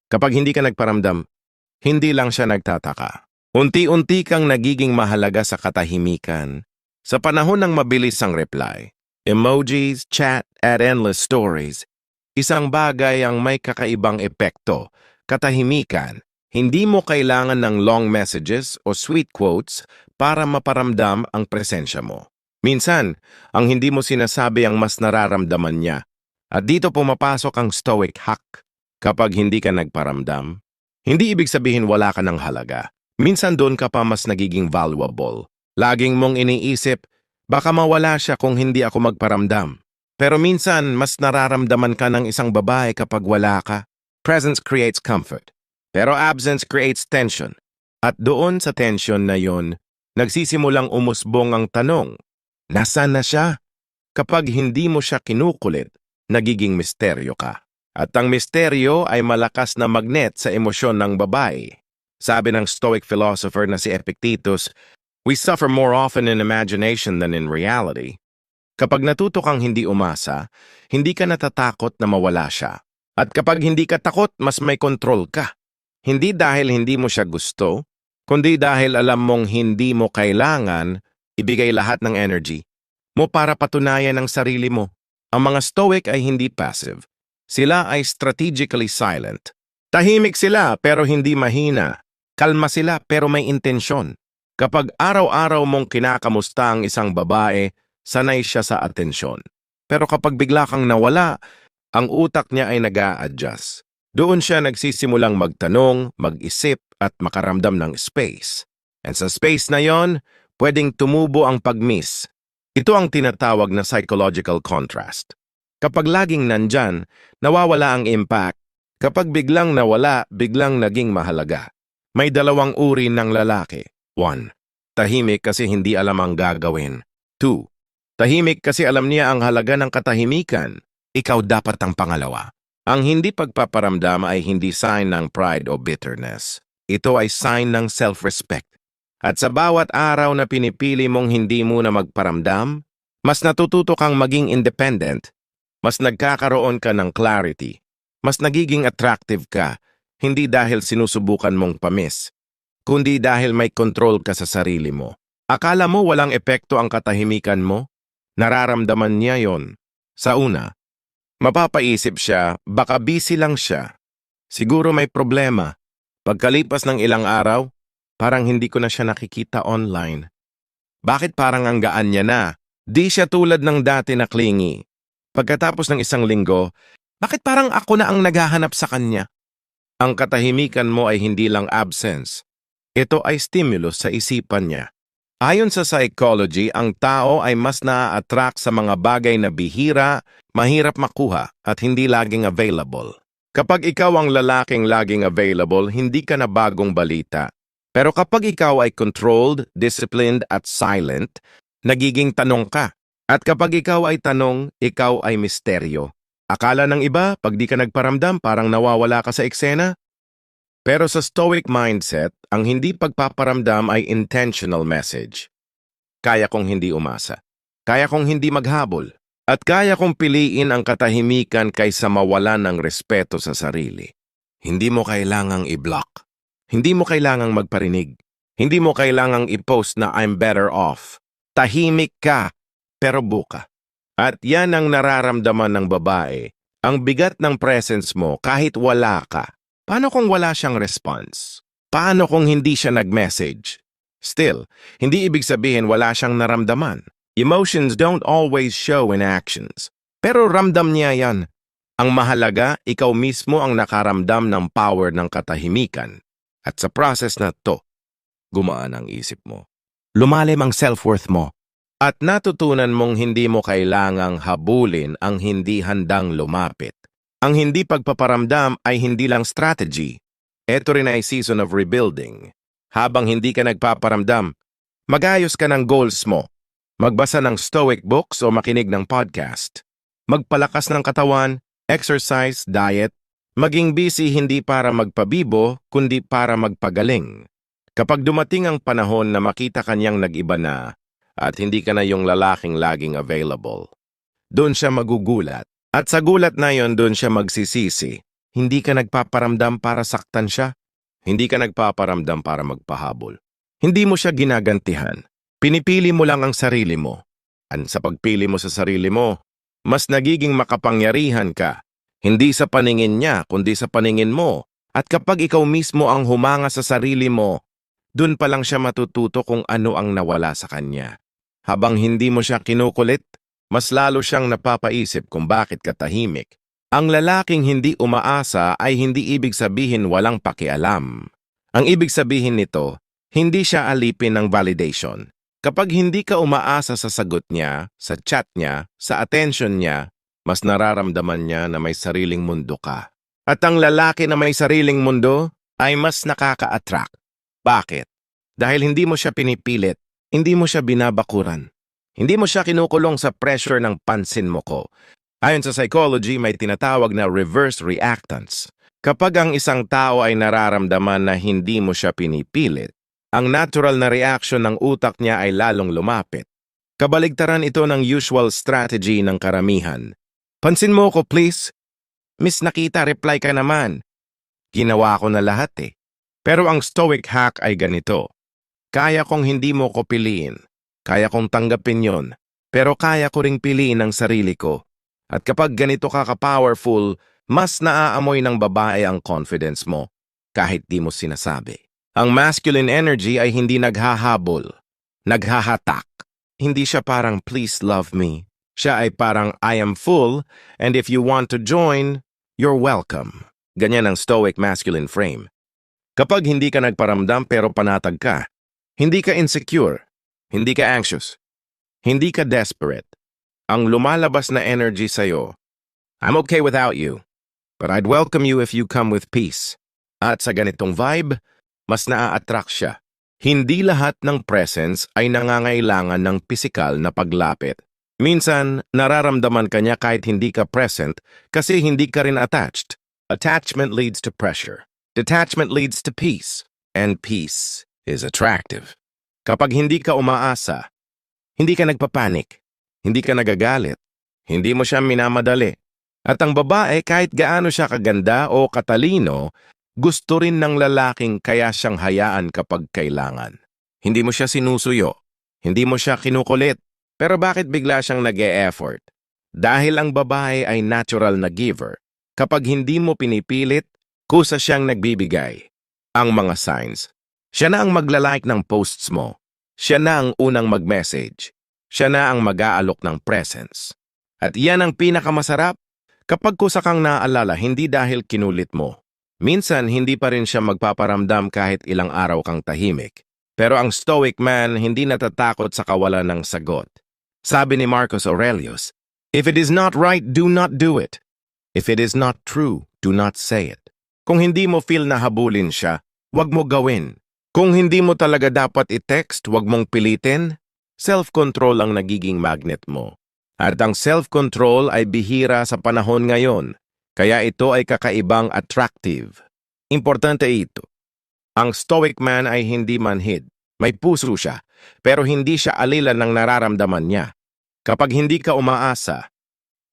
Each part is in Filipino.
Kapag hindi ka nagparamdam, hindi lang siya nagtataka. Unti-unti kang nagiging mahalaga sa katahimikan. Sa panahon ng mabilis ang reply, emojis, chat, at endless stories, isang bagay ang may kakaibang epekto, katahimikan. Hindi mo kailangan ng long messages o sweet quotes para maparamdam ang presensya mo. Minsan, ang hindi mo sinasabi ang mas nararamdaman niya. At dito pumapasok ang stoic hack. Kapag hindi ka nagparamdam, hindi ibig sabihin wala ka ng halaga. Minsan doon ka pa mas nagiging valuable. Laging mong iniisip, baka mawala siya kung hindi ako magparamdam. Pero minsan, mas nararamdaman ka ng isang babae kapag wala ka. Presence creates comfort. Pero absence creates tension. At doon sa tension na yon, nagsisimulang umusbong ang tanong, nasaan na siya? Kapag hindi mo siya kinukulit, nagiging misteryo ka. At ang misteryo ay malakas na magnet sa emosyon ng babae. Sabi ng Stoic philosopher na si Epictetus, we suffer more often in imagination than in reality. Kapag natuto kang hindi umasa, hindi ka natatakot na mawala siya. At kapag hindi ka takot, mas may kontrol ka. Hindi dahil hindi mo siya gusto, kundi dahil alam mong hindi mo kailangan ibigay lahat ng energy mo para patunayan ang sarili mo. Ang mga Stoic ay hindi passive. Sila ay strategically silent. Tahimik sila pero hindi mahina. Kalma sila pero may intensyon. Kapag araw-araw mong kinakamusta ang isang babae, sanay siya sa atensyon. Pero kapag bigla kang nawala, ang utak niya ay nag-a-adjust. Doon siya nagsisimulang magtanong, mag-isip at makaramdam ng space. And sa space na yon, pwedeng tumubo ang pag-miss. Ito ang tinatawag na psychological contrast. Kapag laging nandyan, nawawala ang impact. Kapag biglang nawala, biglang naging mahalaga. May dalawang uri ng lalaki. 1. Tahimik kasi hindi alam ang gagawin. 2. Tahimik kasi alam niya ang halaga ng katahimikan. Ikaw dapat ang pangalawa. Ang hindi pagpaparamdam ay hindi sign ng pride o bitterness. Ito ay sign ng self-respect. At sa bawat araw na pinipili mong hindi muna magparamdam, mas natututo kang maging independent. Mas nagkakaroon ka ng clarity. Mas nagiging attractive ka, hindi dahil sinusubukan mong pamis, kundi dahil may control ka sa sarili mo. Akala mo walang epekto ang katahimikan mo? Nararamdaman niya yon. Sa una, mapapaisip siya, baka busy lang siya. Siguro may problema. Pagkalipas ng ilang araw, parang hindi ko na siya nakikita online. Bakit parang ang gaan niya na? Di siya tulad ng dati na clingy. Pagkatapos ng isang linggo, bakit parang ako na ang naghahanap sa kanya? Ang katahimikan mo ay hindi lang absence. Ito ay stimulus sa isipan niya. Ayon sa psychology, ang tao ay mas na-attract sa mga bagay na bihira, mahirap makuha at hindi laging available. Kapag ikaw ang lalaking laging available, hindi ka na bagong balita. Pero kapag ikaw ay controlled, disciplined at silent, nagiging tanong ka. At kapag ikaw ay tanong, ikaw ay misteryo. Akala ng iba, pag di ka nagparamdam, parang nawawala ka sa eksena. Pero sa Stoic mindset, ang hindi pagpaparamdam ay intentional message. Kaya kong hindi umasa. Kaya kong hindi maghabol. At kaya kong piliin ang katahimikan kaysa mawalan ng respeto sa sarili. Hindi mo kailangang i-block. Hindi mo kailangang magparinig. Hindi mo kailangang i-post na I'm better off. Tahimik ka. Pero buka. At yan ang nararamdaman ng babae. Ang bigat ng presence mo kahit wala ka. Paano kung wala siyang response? Paano kung hindi siya nag-message? Still, hindi ibig sabihin wala siyang naramdaman. Emotions don't always show in actions. Pero ramdam niya yan. Ang mahalaga, ikaw mismo ang nakaramdam ng power ng katahimikan. At sa process na to, gumaan ang isip mo. Lumalim ang self-worth mo. At natutunan mong hindi mo kailangang habulin ang hindi handang lumapit. Ang hindi pagpaparamdam ay hindi lang strategy. Ito rin ay season of rebuilding. Habang hindi ka nagpaparamdam, mag-ayos ka ng goals mo. Magbasa ng Stoic books o makinig ng podcast. Magpalakas ng katawan, exercise, diet. Maging busy hindi para magpabibo, kundi para magpagaling. Kapag dumating ang panahon na makita kanyang nag-iba na, at hindi ka na yung lalaking laging available, doon siya magugulat. At sa gulat na yon, doon siya magsisisi. Hindi ka nagpaparamdam para saktan siya. Hindi ka nagpaparamdam para magpahabol. Hindi mo siya ginagantihan. Pinipili mo lang ang sarili mo. At sa pagpili mo sa sarili mo, mas nagiging makapangyarihan ka. Hindi sa paningin niya, kundi sa paningin mo. At kapag ikaw mismo ang humanga sa sarili mo, dun pa lang siya matututo kung ano ang nawala sa kanya. Habang hindi mo siya kinukulit, mas lalo siyang napapaisip kung bakit ka tahimik. Ang lalaking hindi umaasa ay hindi ibig sabihin walang pakialam. Ang ibig sabihin nito, hindi siya alipin ng validation. Kapag hindi ka umaasa sa sagot niya, sa chat niya, sa attention niya, mas nararamdaman niya na may sariling mundo ka. At ang lalaki na may sariling mundo ay mas nakaka-attract. Bakit? Dahil hindi mo siya pinipilit, hindi mo siya binabakuran. Hindi mo siya kinukulong sa pressure ng pansin mo ko. Ayon sa psychology, may tinatawag na reverse reactance. Kapag ang isang tao ay nararamdaman na hindi mo siya pinipilit, ang natural na reaction ng utak niya ay lalong lumapit. Kabaligtaran ito ng usual strategy ng karamihan. Pansin mo ko please? Miss Nakita, reply ka naman. Ginawa ko na lahat eh. Pero ang stoic hack ay ganito. Kaya kong hindi mo ko piliin. Kaya kong tanggapin yon. Pero kaya ko ring piliin ang sarili ko. At kapag ganito ka ka-powerful, mas naaamoy ng babae ang confidence mo, kahit di mo sinasabi. Ang masculine energy ay hindi naghahabol, naghahatak. Hindi siya parang please love me. Siya ay parang I am full, and if you want to join, you're welcome. Ganyan ang stoic masculine frame. Kapag hindi ka nagparamdam pero panatag ka, hindi ka insecure, hindi ka anxious, hindi ka desperate. Ang lumalabas na energy sa'yo, I'm okay without you, but I'd welcome you if you come with peace. At sa ganitong vibe, mas naa-attract siya. Hindi lahat ng presence ay nangangailangan ng pisikal na paglapit. Minsan, nararamdaman ka niya kahit hindi ka present kasi hindi ka rin attached. Attachment leads to pressure. Detachment leads to peace. And peace is attractive. Kapag hindi ka umaasa, hindi ka nagpapanik. Hindi ka nagagalit. Hindi mo siya minamadali. At ang babae, kahit gaano siya kaganda o katalino, gusto rin ng lalaking kaya siyang hayaan kapag kailangan. Hindi mo siya sinusuyo. Hindi mo siya kinukulit. Pero bakit bigla siyang nag-e-effort? Dahil ang babae ay natural na giver. Kapag hindi mo pinipilit, kusa siyang nagbibigay. Ang mga signs. Siya na ang magla-like ng posts mo. Siya na ang unang mag-message. Siya na ang mag-aalok ng presence. At iyan ang pinakamasarap kapag kusa kang naaalala hindi dahil kinulit mo. Minsan hindi pa rin siya magpaparamdam kahit ilang araw kang tahimik. Pero ang stoic man hindi natatakot sa kawalan ng sagot. Sabi ni Marcus Aurelius, if it is not right, do not do it. If it is not true, do not say it. Kung hindi mo feel na habulin siya, wag mo gawin. Kung hindi mo talaga dapat i-text, wag mong pilitin. Self-control ang nagiging magnet mo. At ang self-control ay bihira sa panahon ngayon, kaya ito ay kakaibang attractive. Importante ito. Ang stoic man ay hindi manhid. May puso siya, pero hindi siya alilan ng nararamdaman niya. Kapag hindi ka umaasa,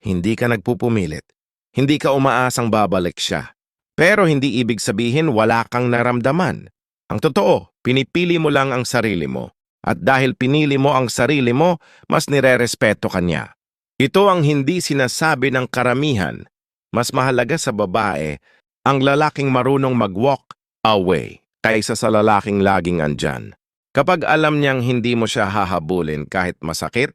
hindi ka nagpupumilit. Hindi ka umaasang babalik siya. Pero hindi ibig sabihin wala kang naramdaman. Ang totoo, pinipili mo lang ang sarili mo. At dahil pinili mo ang sarili mo, mas nirerespeto ka niya. Ito ang hindi sinasabi ng karamihan. Mas mahalaga sa babae ang lalaking marunong mag-walk away kaysa sa lalaking laging andyan. Kapag alam niyang hindi mo siya hahabulin kahit masakit,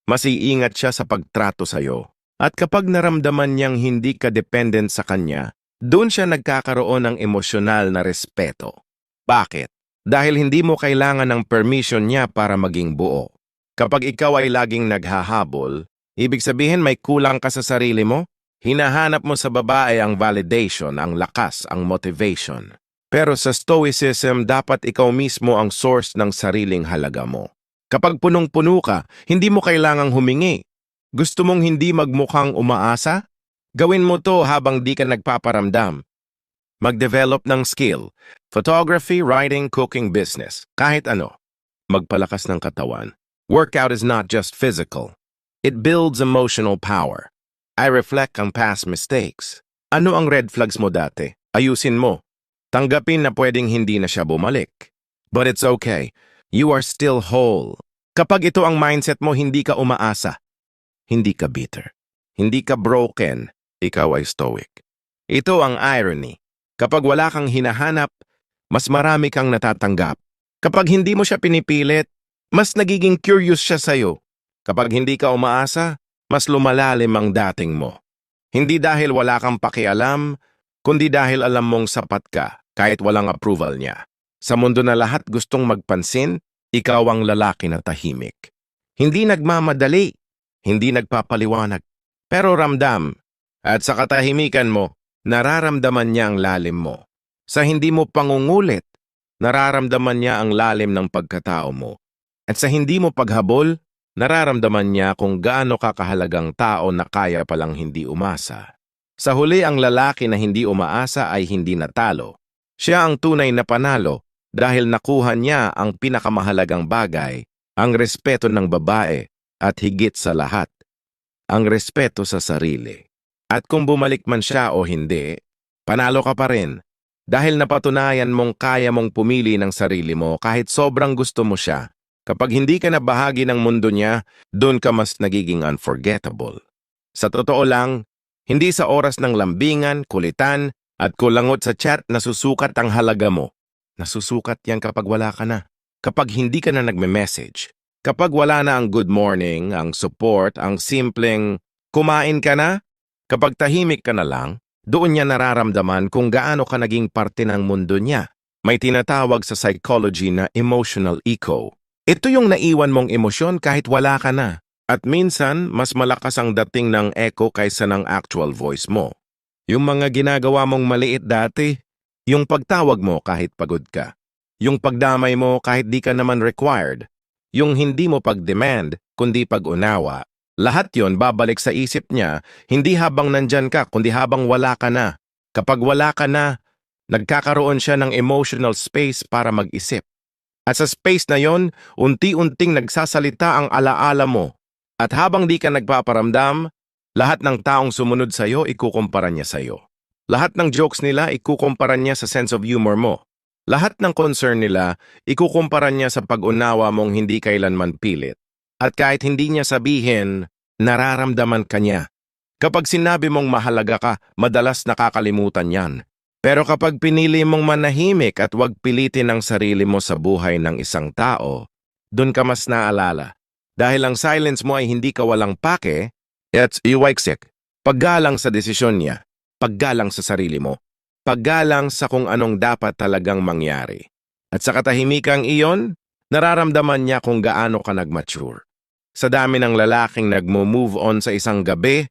mas iingat siya sa pagtrato sa'yo. At kapag naramdaman niyang hindi ka dependent sa kanya, doon siya nagkakaroon ng emosyonal na respeto. Bakit? Dahil hindi mo kailangan ng permission niya para maging buo. Kapag ikaw ay laging naghahabol, ibig sabihin may kulang ka sa sarili mo? Hinahanap mo sa babae ang validation, ang lakas, ang motivation. Pero sa stoicism, dapat ikaw mismo ang source ng sariling halaga mo. Kapag punong-puno ka, hindi mo kailangang humingi. Gusto mong hindi magmukhang umaasa? Gawin mo to habang di ka nagpaparamdam. Mag-develop ng skill. Photography, writing, cooking, business. Kahit ano. Magpalakas ng katawan. Workout is not just physical. It builds emotional power. I reflect on past mistakes. Ano ang red flags mo dati? Ayusin mo. Tanggapin na pwedeng hindi na siya bumalik. But it's okay. You are still whole. Kapag ito ang mindset mo, hindi ka umaasa. Hindi ka bitter. Hindi ka broken. Ikaw ay stoic. Ito ang irony. Kapag wala kang hinahanap, mas marami kang natatanggap. Kapag hindi mo siya pinipilit, mas nagiging curious siya sa'yo. Kapag hindi ka umaasa, mas lumalalim ang dating mo. Hindi dahil wala kang pakialam, kundi dahil alam mong sapat ka kahit walang approval niya. Sa mundo na lahat gustong magpansin, ikaw ang lalaki na tahimik. Hindi nagmamadali, hindi nagpapaliwanag, pero ramdam. At sa katahimikan mo, nararamdaman niya ang lalim mo. Sa hindi mo pangungulit, nararamdaman niya ang lalim ng pagkatao mo. At sa hindi mo paghabol, nararamdaman niya kung gaano kakahalagang tao na kaya palang hindi umasa. Sa huli, ang lalaki na hindi umaasa ay hindi natalo. Siya ang tunay na panalo dahil nakuha niya ang pinakamahalagang bagay, ang respeto ng babae at higit sa lahat, ang respeto sa sarili. At kung bumalik man siya o hindi, panalo ka pa rin dahil napatunayan mong kaya mong pumili ng sarili mo kahit sobrang gusto mo siya. Kapag hindi ka na bahagi ng mundo niya, doon ka mas nagiging unforgettable. Sa totoo lang, hindi sa oras ng lambingan, kulitan, at kulangot sa chat nasusukat ang halaga mo. Nasusukat yan kapag wala ka na. Kapag hindi ka na nagme-message. Kapag wala na ang good morning, ang support, ang simpleng kumain ka na. Kapag tahimik ka na lang, doon niya nararamdaman kung gaano ka naging parte ng mundo niya. May tinatawag sa psychology na emotional echo. Ito yung naiwan mong emosyon kahit wala ka na. At minsan, mas malakas ang dating ng echo kaysa ng actual voice mo. Yung mga ginagawa mong maliit dati, yung pagtawag mo kahit pagod ka, yung pagdamay mo kahit di ka naman required, yung hindi mo pag-demand kundi pag-unawa, lahat yon babalik sa isip niya, hindi habang nandyan ka kundi habang wala ka na. Kapag wala ka na, nagkakaroon siya ng emotional space para mag-isip. At sa space na yon, unti-unting nagsasalita ang alaala mo. At habang di ka nagpaparamdam, lahat ng taong sumunod sa'yo, ikukumpara niya sa'yo. Lahat ng jokes nila, ikukumpara niya sa sense of humor mo. Lahat ng concern nila, ikukumpara niya sa pag-unawa mong hindi kailanman pilit. At kahit hindi niya sabihin, nararamdaman ka niya. Kapag sinabi mong mahalaga ka, madalas nakakalimutan yan. Pero kapag pinili mong manahimik at wag pilitin ang sarili mo sa buhay ng isang tao, dun ka mas naalala. Dahil ang silence mo ay hindi ka walang pake, it's iwaiksik. Paggalang sa desisyon niya, paggalang sa sarili mo, paggalang sa kung anong dapat talagang mangyari. At sa katahimikang iyon, nararamdaman niya kung gaano ka nag-mature. Sa dami ng lalaking nagmo-move on sa isang gabi,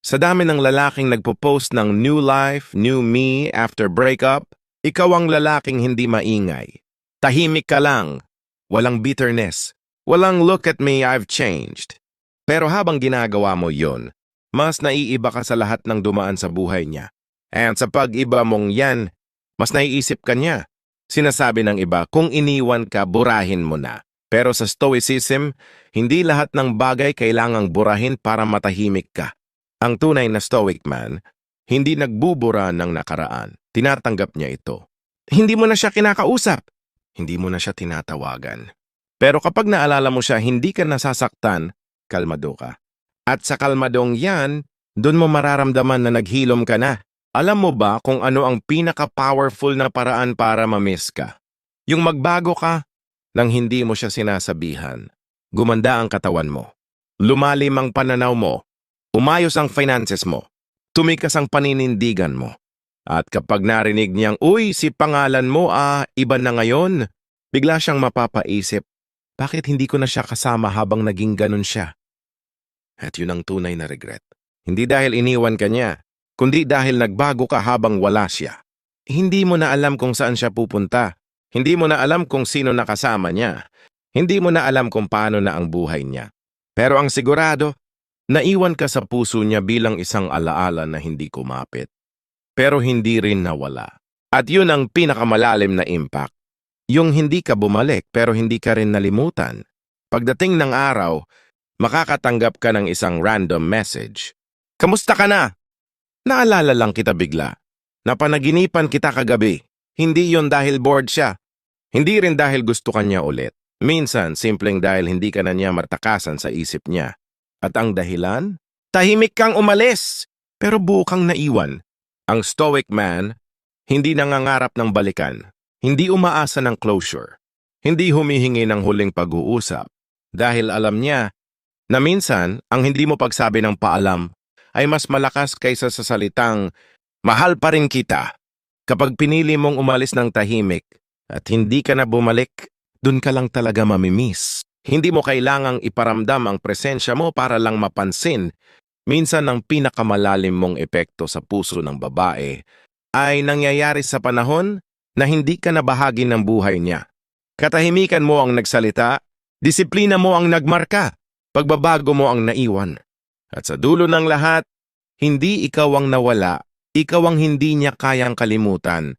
sa dami ng lalaking nagpo-post ng new life, new me after breakup, ikaw ang lalaking hindi maingay. Tahimik ka lang, walang bitterness, walang look at me, I've changed. Pero habang ginagawa mo yon, mas naiiba ka sa lahat ng dumaan sa buhay niya. And sa pag-iba mong yan, mas naiisip ka niya. Sinasabi ng iba, kung iniwan ka, burahin mo na. Pero sa Stoicism, hindi lahat ng bagay kailangang burahin para matahimik ka. Ang tunay na Stoic man, hindi nagbubura ng nakaraan. Tinatanggap niya ito. Hindi mo na siya kinakausap. Hindi mo na siya tinatawagan. Pero kapag naalala mo siya, hindi ka nasasaktan, kalmado ka. At sa kalmadong yan, doon mo mararamdaman na naghilom ka na. Alam mo ba kung ano ang pinaka-powerful na paraan para ma-miss ka? Yung magbago ka nang hindi mo siya sinasabihan. Gumanda ang katawan mo. Lumalim ang pananaw mo. Umayos ang finances mo. Tumikas ang paninindigan mo. At kapag narinig niyang, uy, si pangalan mo, iba na ngayon, bigla siyang mapapaisip, bakit hindi ko na siya kasama habang naging ganun siya? At yun ang tunay na regret. Hindi dahil iniwan ka niya, kundi dahil nagbago ka habang wala siya. Hindi mo na alam kung saan siya pupunta. Hindi mo na alam kung sino nakasama niya. Hindi mo na alam kung paano na ang buhay niya. Pero ang sigurado, naiwan ka sa puso niya bilang isang alaala na hindi kumapit. Pero hindi rin nawala. At yun ang pinakamalalim na impact. Yung hindi ka bumalik pero hindi ka rin nalimutan. Pagdating ng araw, makakatanggap ka ng isang random message. Kamusta ka na? Naalala lang kita bigla. Napanaginipan kita kagabi. Hindi yon dahil bored siya. Hindi rin dahil gusto kanya ulit. Minsan, simpleng dahil hindi ka na niya martakasan sa isip niya. At ang dahilan? Tahimik kang umalis, pero buo kang naiwan. Ang stoic man, hindi nangangarap ng balikan. Hindi umaasa ng closure. Hindi humihingi ng huling pag-uusap. Dahil alam niya na minsan, ang hindi mo pagsabi ng paalam ay mas malakas kaysa sa salitang, mahal pa rin kita. Kapag pinili mong umalis ng tahimik at hindi ka na bumalik, dun ka lang talaga mamimiss. Hindi mo kailangang iparamdam ang presensya mo para lang mapansin. Minsan ang pinakamalalim mong epekto sa puso ng babae ay nangyayari sa panahon na hindi ka na bahagi ng buhay niya. Katahimikan mo ang nagsalita, disiplina mo ang nagmarka, pagbabago mo ang naiwan. At sa dulo ng lahat, hindi ikaw ang nawala, ikaw ang hindi niya kayang kalimutan.